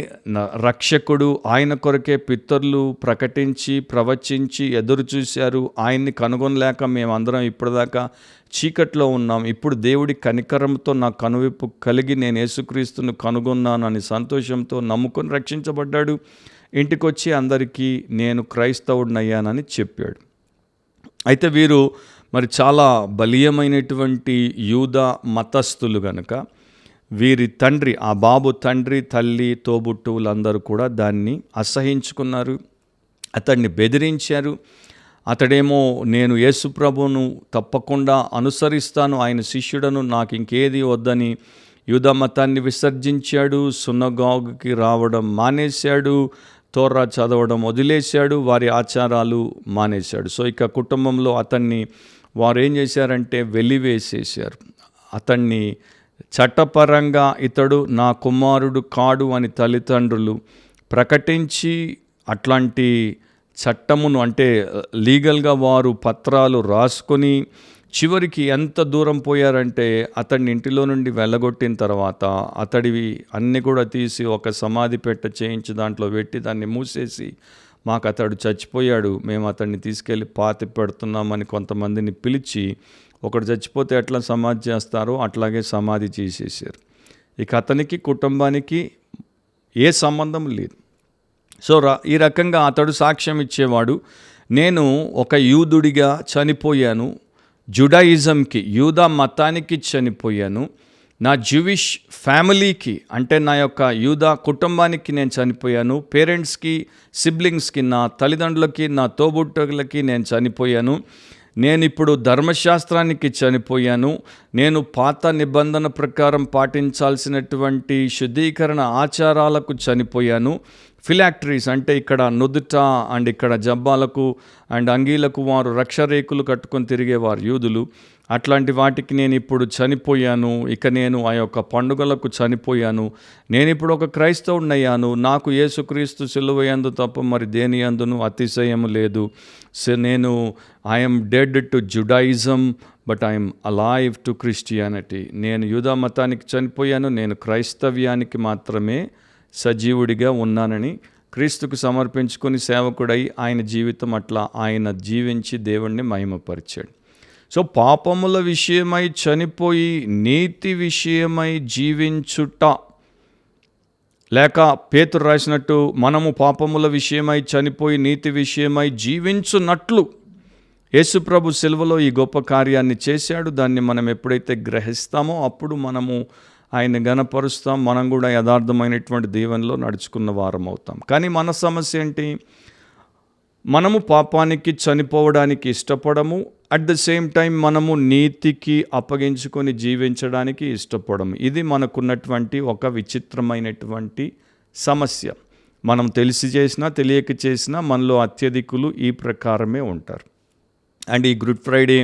రక్షకుడు, ఆయన కొరకే పితరులు ప్రకటించి ప్రవచించి ఎదురు చూశారు, ఆయన్ని కనుగొనలేక మేమందరం ఇప్పటిదాకా చీకట్లో ఉన్నాం, ఇప్పుడు దేవుడి కనికరంతో నా కనువిప్పు కలిగి నేను యేసుక్రీస్తును కనుగొన్నాను అని సంతోషంతో నమ్ముకొని రక్షించబడ్డాడు. ఇంటికొచ్చి అందరికీ నేను క్రైస్తవుడినయ్యానని చెప్పాడు. అయితే వీరు మరి చాలా బలీయమైనటువంటి యూద మతస్థులు గనుక వీరి తండ్రి, ఆ బాబు తండ్రి, తల్లి, తోబుట్టువులందరూ కూడా దాన్ని అసహించుకున్నారు, అతన్ని బెదిరించారు. అతడేమో నేను యేసు ప్రభువును తప్పకుండా అనుసరిస్తాను, ఆయన శిష్యుడను, నాకు ఇంకేది వద్దని యూద మతాన్ని విసర్జించాడు. సున్నగోగుకి రావడం మానేశాడు, తోరా చదవడం వదిలేశాడు, వారి ఆచారాలు మానేశాడు. సో ఇక కుటుంబంలో అతన్ని వారు ఏం చేశారంటే వెలివేసేశారు. అతన్ని చట్టపరంగా ఇతడు నా కుమారుడు కాడు అని తల్లిదండ్రులు ప్రకటించి అట్లాంటి చట్టమును అంటే లీగల్గా వారు పత్రాలు రాసుకొని చివరికి ఎంత దూరం పోయారంటే అతన్ని ఇంటిలో నుండి వెళ్ళగొట్టిన తర్వాత అతడివి అన్నీ కూడా తీసి ఒక సమాధి పెట్ట చేయించి దాంట్లో పెట్టి దాన్ని మూసేసి మాకు అతడు చచ్చిపోయాడు, మేము అతన్ని తీసుకెళ్ళి పాతి పెడుతున్నామని కొంతమందిని పిలిచి, ఒకడు చచ్చిపోతే ఎట్లా సమాధి చేస్తారో అట్లాగే సమాధి చేసేసారు. ఇక అతనికి కుటుంబానికి ఏ సంబంధం లేదు. సో ఈ రకంగా అతడు సాక్ష్యం ఇచ్చేవాడు, నేను ఒక యూదుడిగా చనిపోయాను, జుడాయిజంకి, యూదా మతానికి చనిపోయాను, నా జ్యూవిష్ ఫ్యామిలీకి అంటే నా యొక్క యూదా కుటుంబానికి నేను చనిపోయాను, పేరెంట్స్కి, సిబ్లింగ్స్కి, నా తల్లిదండ్రులకి, నా తోబుట్టులకి నేను చనిపోయాను, నేను ఇప్పుడు ధర్మశాస్త్రానికి చనిపోయాను, నేను పాత నిబంధన ప్రకారం పాటించాల్సినటువంటి శుద్ధీకరణ ఆచారాలకు చనిపోయాను, ఫిలాక్టరీస్ అంటే ఇక్కడ నుదుట అండ్ ఇక్కడ జబ్బాలకు అండ్ అంగీలకు వారు రక్షరేకులు కట్టుకొని తిరిగేవారు యూదులు, అట్లాంటి వాటికి నేను ఇప్పుడు చనిపోయాను, ఇక నేను ఆ యొక్క పండుగలకు చనిపోయాను, నేను ఇప్పుడు ఒక క్రైస్తవుడినయ్యాను, నాకు యేసుక్రీస్తు సిలువయందు తప్ప మరి దేని యందును అతిశయము లేదు, సో నేను I'm dead to Judaism but I'm alive to Christianity, నేను యూదా మతానికి చనిపోయాను, నేను క్రైస్తవ్యానికి మాత్రమే సజీవుడిగా ఉన్నానని క్రీస్తుకు సమర్పించుకొని సేవకుడై ఆయన జీవితం అట్లా ఆయన జీవించి దేవుణ్ణి మహిమపరిచాడు. సో పాపముల విషయమై చనిపోయి నీతి విషయమై జీవించుట, లేక పేతురు రాసినట్టు మనము పాపముల విషయమై చనిపోయి నీతి విషయమై జీవించున్నట్లు యేసుప్రభు సిలువలో ఈ గొప్ప కార్యాన్ని చేశాడు. దాన్ని మనం ఎప్పుడైతే గ్రహిస్తామో అప్పుడు మనము ఆయన గణపరుస్తాం, మనం కూడా యథార్థమైనటువంటి దీవెనలో నడుచుకున్న వారం అవుతాం. కానీ మన సమస్య ఏంటి? మనము పాపానికి చనిపోవడానికి ఇష్టపడము, అట్ ద సేమ్ టైం మనము నీతికి అప్పగించుకొని జీవించడానికి ఇష్టపడము. ఇది మనకున్నటువంటి ఒక విచిత్రమైనటువంటి సమస్య. మనం తెలిసి చేసినా తెలియక చేసినా మనలో అత్యధికులు ఈ ప్రకారమే ఉంటారు. అండ్ ఈ గుడ్ ఫ్రైడే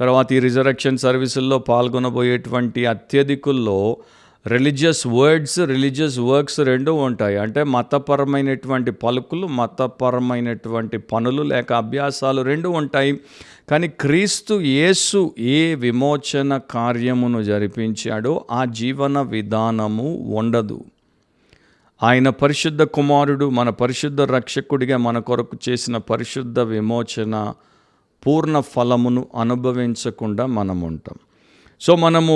తర్వాత ఈ రిజరక్షన్ సర్వీసుల్లో పాల్గొనబోయేటువంటి అత్యధికుల్లో రిలీజియస్ వర్డ్స్, రిలీజియస్ వర్క్స్ రెండూ ఉంటాయి. అంటే మతపరమైనటువంటి పలుకులు, మతపరమైనటువంటి పనులు లేక అభ్యాసాలు రెండూ ఉంటాయి. కానీ క్రీస్తు యేసు ఏ విమోచన కార్యమును జరిపించాడో ఆ జీవన విధానము ఉండదు. ఆయన పరిశుద్ధ కుమారుడు, మన పరిశుద్ధ రక్షకుడిగా మన కొరకు చేసిన పరిశుద్ధ విమోచన పూర్ణ ఫలమును అనుభవించకుండా మనం ఉంటాం. సో మనము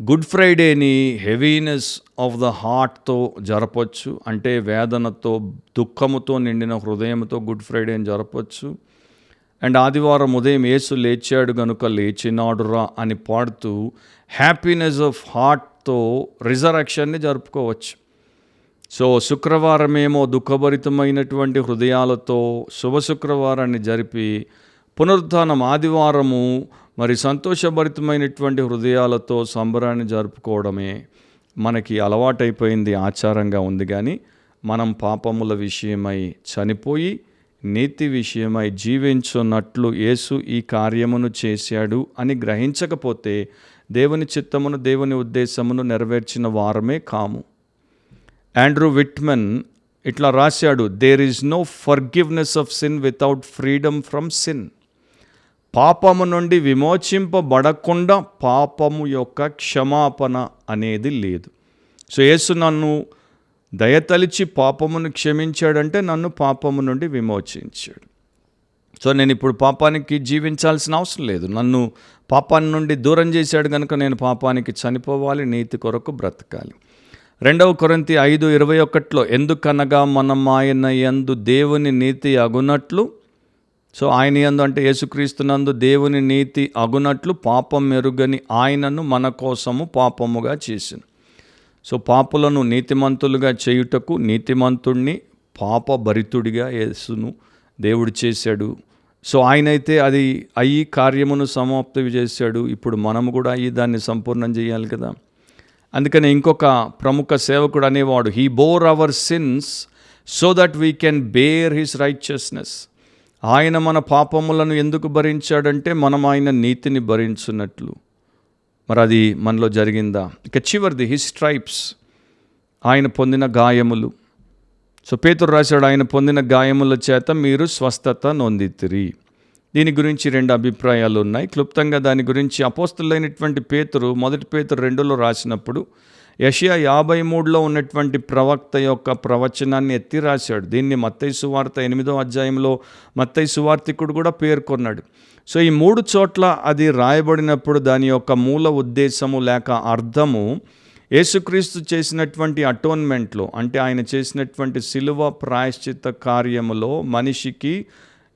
గుడ్ ఫ్రైడేని హెవీనెస్ ఆఫ్ ద హార్ట్తో జరపచ్చు, అంటే వేదనతో దుఃఖముతో నిండిన హృదయంతో గుడ్ ఫ్రైడేని జరపచ్చు. అండ్ ఆదివారం ఉదయం యేసు లేచాడు గనుక లేచినాడురా అని పాడుతూ హ్యాపీనెస్ ఆఫ్ హార్ట్తో రిజరక్షన్ని జరుపుకోవచ్చు. సో శుక్రవారమేమో దుఃఖభరితమైనటువంటి హృదయాలతో శుభ శుక్రవారాన్ని జరిపి, పునరుత్థానం ఆదివారము మరి సంతోషభరితమైనటువంటి హృదయాలతో సంబరాన్ని జరుపుకోవడమే మనకి అలవాటైపోయింది, ఆచారంగా ఉంది. కానీ మనం పాపముల విషయమై చనిపోయి నీతి విషయమై జీవించున్నట్లు యేసు ఈ కార్యమును చేశాడు అని గ్రహించకపోతే దేవుని చిత్తమును, దేవుని ఉద్దేశమును నెరవేర్చిన వారమే కాము. ఆండ్రూ విట్మెన్ ఇట్లా రాశాడు, there is no forgiveness of sin without freedom from sin. పాపము నుండి విమోచింపబడకుండా పాపము యొక్క క్షమాపణ అనేది లేదు. సో యేసు నన్ను దయతలిచి పాపమును క్షమించాడంటే నన్ను పాపము నుండి విమోచించాడు. సో నేను ఇప్పుడు పాపానికి జీవించాల్సిన అవసరం లేదు, నన్ను పాపాన్ని నుండి దూరం చేశాడు కనుక నేను పాపానికి చనిపోవాలి, నీతి కొరకు బ్రతకాలి. 2 కొరింథీ 5:21 ఎందుకనగా మనం ఆయన యందు దేవుని నీతి అగునట్లు, సో ఆయన యందు అంటే యేసుక్రీస్తునందు దేవుని నీతి అగునట్లు పాపం ఎరుగని ఆయనను మన కోసము పాపముగా చేసిన. సో పాపులను నీతిమంతులుగా చేయుటకు నీతిమంతుడిని పాపభరితుడిగా యేసును దేవుడు చేశాడు. సో ఆయనైతే అది అయ్యి కార్యమును సమాప్తి చేశాడు. ఇప్పుడు మనము కూడా అయ్యి దాన్ని సంపూర్ణం చేయాలి కదా. అందుకని ఇంకొక ప్రముఖ సేవకుడు అనేవాడు, he bore our sins so that we can bear his righteousness. ఆయన మన పాపములను ఎందుకు భరించాడంటే మనం ఆయన నీతిని భరించున్నట్లు. మరి అది మనలో జరిగిందా? ఇక చివరిది హిస్ స్ట్రైప్స్, ఆయన పొందిన గాయములు. సో పేతురు రాశాడు, ఆయన పొందిన గాయముల చేత మీరు స్వస్థత నొందితిరి. దీని గురించి 2 అభిప్రాయాలు ఉన్నాయి. క్లుప్తంగా దాని గురించి అపోస్తలులైనటువంటి పేతురు 1 పేతురు 2లో రాసినప్పుడు యెషయా 53లో ఉన్నటువంటి ప్రవక్త యొక్క ప్రవచనాన్ని ఎత్తి రాశాడు. దీన్ని మత్తయి సువార్త 8వ అధ్యాయంలో మత్తయి సువార్తికుడు కూడా పేర్కొన్నాడు. సో ఈ 3 చోట్ల అది రాయబడినప్పుడు దాని యొక్క మూల ఉద్దేశము లేక అర్థము యేసుక్రీస్తు చేసినటువంటి అటోన్మెంట్లో, అంటే ఆయన చేసినటువంటి శిలువ ప్రాయశ్చిత్త కార్యములో మనిషికి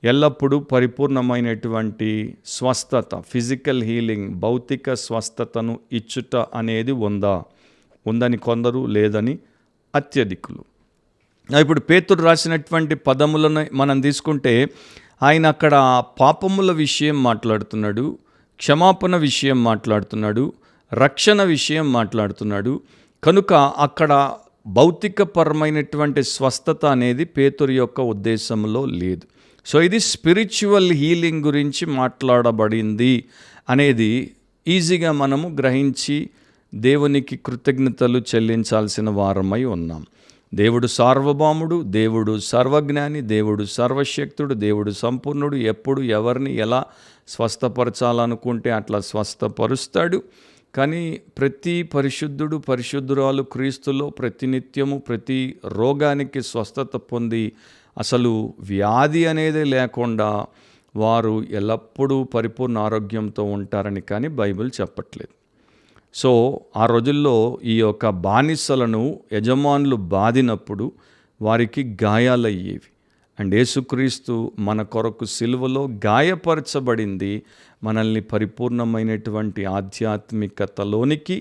ఎల్లప్పుడూ పరిపూర్ణమైనటువంటి స్వస్థత, ఫిజికల్ హీలింగ్, భౌతిక స్వస్థతను ఇచ్చుట అనేది ఉందని కొందరు, లేదని అత్యధికులు. ఇప్పుడు పేతురు రాసినటువంటి పదములను మనం తీసుకుంటే ఆయన అక్కడ పాపముల విషయం మాట్లాడుతున్నాడు, క్షమాపణ విషయం మాట్లాడుతున్నాడు, రక్షణ విషయం మాట్లాడుతున్నాడు. కనుక అక్కడ భౌతికపరమైనటువంటి స్వస్థత అనేది పేతురు యొక్క ఉద్దేశంలో లేదు. సో ఇది స్పిరిచువల్ హీలింగ్ గురించి మాట్లాడబడింది అనేది ఈజీగా మనము గ్రహించి దేవునికి కృతజ్ఞతలు చెల్లించాల్సిన వారమై ఉన్నాం. దేవుడు సార్వభౌముడు, దేవుడు సర్వజ్ఞాని, దేవుడు సర్వశక్తుడు, దేవుడు సంపూర్ణుడు. ఎప్పుడు ఎవరిని ఎలా స్వస్థపరచాలనుకుంటే అట్లా స్వస్థపరుస్తాడు. కానీ ప్రతి పరిశుద్ధుడు, పరిశుద్ధురాలు క్రీస్తులో ప్రతినిత్యము ప్రతి రోగానికి స్వస్థత పొంది అసలు వ్యాధి అనేది లేకుండా వారు ఎల్లప్పుడూ పరిపూర్ణ ఆరోగ్యంతో ఉంటారని కానీ బైబిల్ చెప్పట్లేదు. సో ఆ రోజుల్లో ఈ యొక్క బానిసలను యజమానులు బాదినప్పుడు వారికి గాయాలయ్యేవి. అండ్ యేసుక్రీస్తు మన కొరకు సిలువలో గాయపరచబడింది మనల్ని పరిపూర్ణమైనటువంటి ఆధ్యాత్మికతలోనికి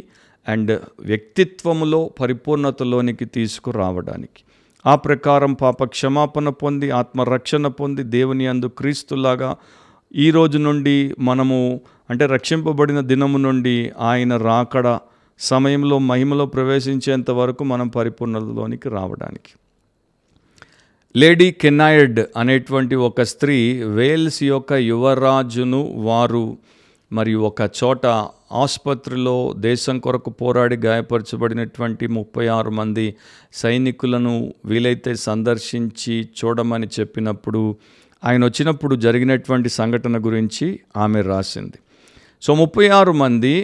అండ్ వ్యక్తిత్వములో పరిపూర్ణతలోనికి తీసుకురావడానికి. ఆ ప్రకారం పాప క్షమాపణ పొంది ఆత్మరక్షణ పొంది దేవుని యందు క్రీస్తులాగా ఈ రోజు నుండి మనము, అంటే రక్షింపబడిన దినము నుండి ఆయన రాకడ సమయంలో మహిమలో ప్రవేశించేంత వరకు మనం పరిపూర్ణతలోనికి రావడానికి. లేడీ కెనాయిడ్ అనేటువంటి ఒక స్త్రీ వేల్స్ యొక్క యువరాజును వారు మరియు ఒక చోట ఆసుపత్రిలో దేశం కొరకు పోరాడి గాయపరచబడినటువంటి 36 మంది సైనికులను వీలైతే సందర్శించి చూడమని చెప్పినప్పుడు ఆయన వచ్చినప్పుడు జరిగినటువంటి సంఘటన గురించి ఆమె రాసింది. సో 36 మంది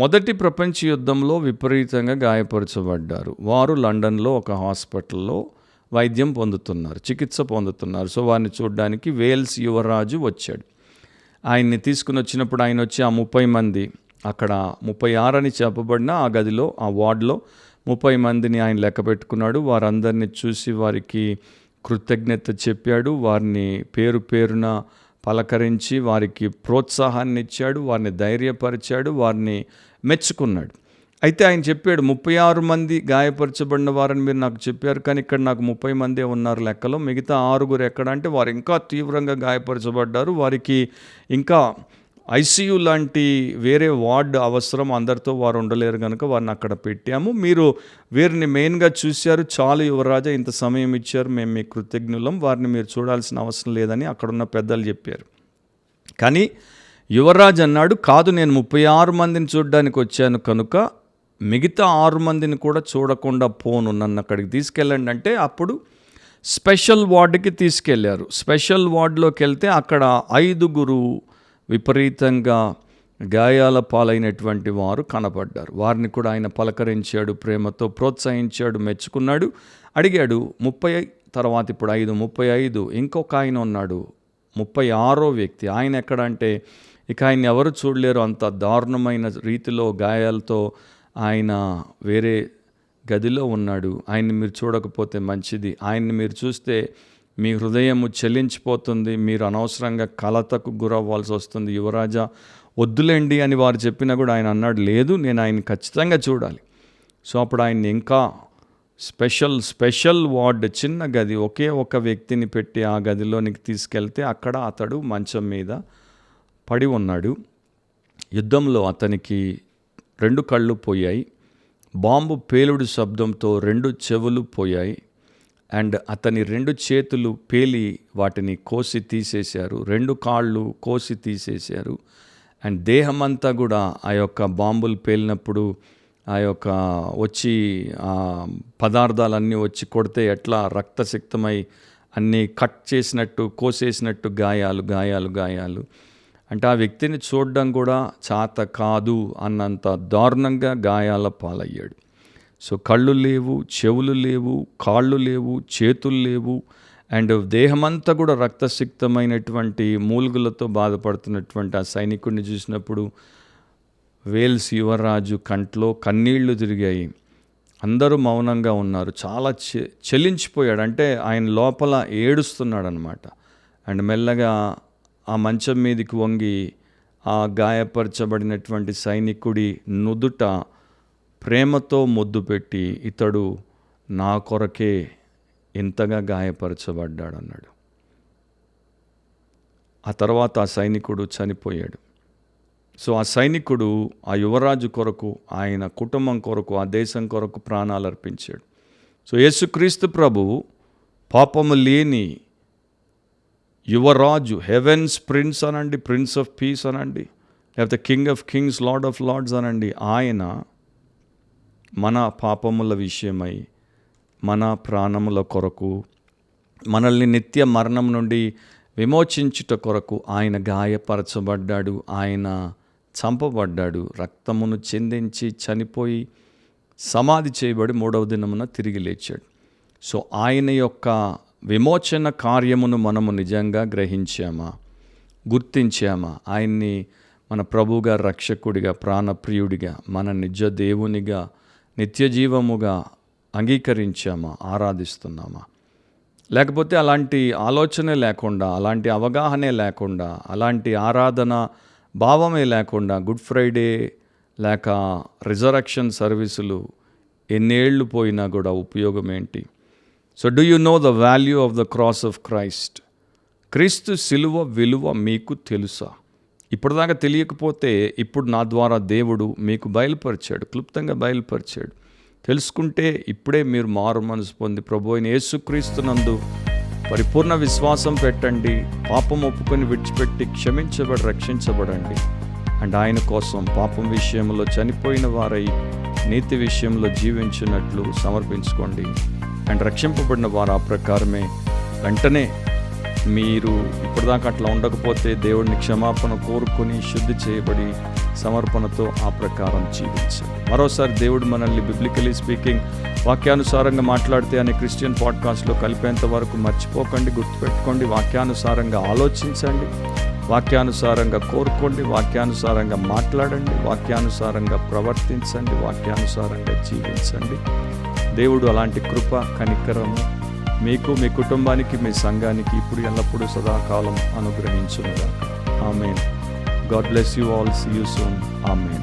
మొదటి ప్రపంచ యుద్ధంలో విపరీతంగా గాయపరచబడ్డారు. వారు లండన్లో ఒక హాస్పిటల్లో వైద్యం పొందుతున్నారు, చికిత్స పొందుతున్నారు. సో వారిని చూడడానికి వేల్స్ యువరాజు వచ్చాడు. ఆయన్ని తీసుకుని వచ్చినప్పుడు ఆయన వచ్చి ఆ 30 మంది, అక్కడ 36 అని చెప్పబడిన ఆ గదిలో, ఆ వార్డులో 30 మందిని ఆయన లెక్క పెట్టుకున్నాడు. వారందరినీ చూసి వారికి కృతజ్ఞత చెప్పాడు, వారిని పేరు పేరున పలకరించి వారికి ప్రోత్సాహాన్ని ఇచ్చాడు, వారిని ధైర్యపరిచాడు, వారిని మెచ్చుకున్నాడు. అయితే ఆయన చెప్పాడు, 36 మంది గాయపరచబడిన వారని మీరు నాకు చెప్పారు, కానీ ఇక్కడ నాకు 30 మందే ఉన్నారు లెక్కలో, మిగతా 6 ఎక్కడ అంటే వారు ఇంకా తీవ్రంగా గాయపరచబడ్డారు, వారికి ఇంకా ఐసీయూ లాంటి వేరే వార్డు అవసరం, అందరితో వారు ఉండలేరు కనుక వారిని అక్కడ పెట్టాము. మీరు వీరిని మెయిన్గా చూశారు, చాలు యువరాజా, ఇంత సమయం ఇచ్చారు, మేము మీకు కృతజ్ఞులం, వారిని మీరు చూడాల్సిన అవసరం లేదని అక్కడున్న పెద్దలు చెప్పారు. కానీ యువరాజు అన్నాడు, కాదు, నేను 36 మందిని చూడడానికి వచ్చాను కనుక మిగతా 6 మందిని కూడా చూడకుండా పోను, నన్ను అక్కడికి తీసుకెళ్ళండి అంటే అప్పుడు స్పెషల్ వార్డుకి తీసుకెళ్లారు. స్పెషల్ వార్డులోకి వెళ్తే అక్కడ 5 విపరీతంగా గాయాల పాలైనటువంటి వారు కనపడ్డారు. వారిని కూడా ఆయన పలకరించాడు, ప్రేమతో ప్రోత్సహించాడు, మెచ్చుకున్నాడు. అడిగాడు 30 తర్వాత ఇప్పుడు 5, 35. ఇంకొక ఆయన ఉన్నాడు 36వ వ్యక్తి. ఆయన ఎక్కడ అంటే ఇక ఆయన ఎవరు చూడలేరు, అంత దారుణమైన రీతిలో గాయాలతో ఆయన వేరే గదిలో ఉన్నాడు. ఆయన్ని మీరు చూడకపోతే మంచిది, ఆయన్ని మీరు చూస్తే మీ హృదయము చెల్లించిపోతుంది, మీరు అనవసరంగా కలతకు గురవ్వాల్సి వస్తుంది, యువరాజా వద్దులేండి అని వారు చెప్పినా కూడా ఆయన అన్నాడు, లేదు, నేను ఆయన ఖచ్చితంగా చూడాలి. సో అప్పుడు ఆయన్ని ఇంకా స్పెషల్ వార్డ్, చిన్న గది, ఒకే ఒక వ్యక్తిని పెట్టి ఆ గదిలోనికి తీసుకెళ్తే అక్కడ అతడు మంచం మీద పడి ఉన్నాడు. యుద్ధంలో అతనికి 2 కళ్ళు పోయాయి, బాంబు పేలుడు శబ్దంతో 2 చెవులు పోయాయి, అండ్ అతని 2 చేతులు పేలి వాటిని కోసి తీసేశారు, 2 కాళ్ళు కోసి తీసేశారు. అండ్ దేహమంతా కూడా ఆ యొక్క బాంబులు పేలినప్పుడు ఆ యొక్క వచ్చి పదార్థాలన్నీ వచ్చి కొడితే ఎట్లా రక్తసిక్తమై అన్నీ కట్ చేసినట్టు, కోసేసినట్టు గాయాలు. అంటే ఆ వ్యక్తిని చూడడం కూడా చేత కాదు అన్నంత దారుణంగా గాయాల పాలయ్యాడు. సో కళ్ళు లేవు, చెవులు లేవు, కాళ్ళు లేవు, చేతులు లేవు, అండ్ దేహమంతా కూడా రక్తసిక్తమైనటువంటి మూలుగులతో బాధపడుతున్నటువంటి ఆ సైనికుడిని చూసినప్పుడు వేల్స్ యువరాజు కంట్లో కన్నీళ్లు తిరిగాయి. అందరూ మౌనంగా ఉన్నారు. చాలా చలించిపోయాడు. అంటే ఆయన లోపల ఏడుస్తున్నాడు అనమాట. అండ్ మెల్లగా ఆ మంచం మీదకి వంగి ఆ గాయపరచబడినటువంటి సైనికుడి నుదుట ప్రేమతో ముద్దు పెట్టి, ఇతడు నా కొరకే ఇంతగా గాయపరచబడ్డాడు అన్నాడు. ఆ తర్వాత ఆ సైనికుడు చనిపోయాడు. సో ఆ సైనికుడు ఆ యువరాజు కొరకు, ఆయన కుటుంబం కొరకు, ఆ దేశం కొరకు ప్రాణాలు అర్పించాడు. సో యేసుక్రీస్తు ప్రభువు పాపము లేని యువరాజు, హెవెన్స్ ప్రిన్స్ అనండి, ప్రిన్స్ ఆఫ్ పీస్ అనండి, లేకపోతే king of kings, lord of lords అనండి, ఆయన మన పాపముల విషయమై, మన ప్రాణముల కొరకు, మనల్ని నిత్య మరణం నుండి విమోచించుట కొరకు ఆయన గాయపరచబడ్డాడు, ఆయన చంపబడ్డాడు, రక్తమును చిందించి చనిపోయి సమాధి చేయబడి 3వ దినమున తిరిగి లేచాడు. సో ఆయన యొక్క విమోచన కార్యమును మనము నిజంగా గ్రహించామా, గుర్తించామా? ఆయన్ని మన ప్రభువుగా, రక్షకుడిగా, ప్రాణప్రియుడిగా, మన నిజ దేవునిగా, నిత్య జీవముగా అంగీకరించామా, ఆరాధిస్తున్నామా? లేకపోతే అలాంటి ఆలోచనే లేకుండా, అలాంటి అవగాహనే లేకుండా, అలాంటి ఆరాధన భావమే లేకుండా గుడ్ ఫ్రైడే లేక రిజరక్షన్ సర్వీసులు ఎన్నేళ్ళు పోయినా కూడా ఉపయోగం ఏంటి? So do you know the value of the cross of Christ? క్రీస్తు శిలువ విలువ మీకు తెలుసా? ఇప్పటిదాకా తెలియకపోతే ఇప్పుడు నా ద్వారా దేవుడు మీకు బయలుపరిచాడు, క్లుప్తంగా బయలుపరిచాడు. తెలుసుకుంటే ఇప్పుడే మీరు మారు మనసు పొంది ప్రభు అయిన యేసుక్రీస్తునందు పరిపూర్ణ విశ్వాసం పెట్టండి, పాపం ఒప్పుకొని విడిచిపెట్టి క్షమించబడి రక్షించబడండి. అండ్ ఆయన కోసం పాపం విషయంలో చనిపోయిన వారై నీతి విషయంలో జీవించినట్లు సమర్పించుకోండి. అండ్ రక్షింపబడిన వారు ఆ ప్రకారమే వెంటనే, మీరు ఇప్పటిదాకా అట్లా ఉండకపోతే దేవుడిని క్షమాపణ కోరుకొని శుద్ధి చేయబడి సమర్పణతో ఆ ప్రకారం జీవించాలి. మరోసారి దేవుడు మనల్ని బిబ్లికలీ స్పీకింగ్ వాక్యానుసారంగా మాట్లాడితే అనే క్రిస్టియన్ పాడ్కాస్ట్లో కలిపేంత వరకు మర్చిపోకండి, గుర్తుపెట్టుకోండి. వాక్యానుసారంగా ఆలోచించండి, వాక్యానుసారంగా కోరుకోండి, వాక్యానుసారంగా మాట్లాడండి, వాక్యానుసారంగా ప్రవర్తించండి, వాక్యానుసారంగా జీవించండి. దేవుడు అలాంటి కృప, కనికరము మీకు, మీ కుటుంబానికి, మీ సంఘానికి ఇప్పుడు ఎల్లప్పుడూ సదాకాలం అనుగ్రహించునుగాక. ఆమేన్. God bless you all. See you soon. Amen.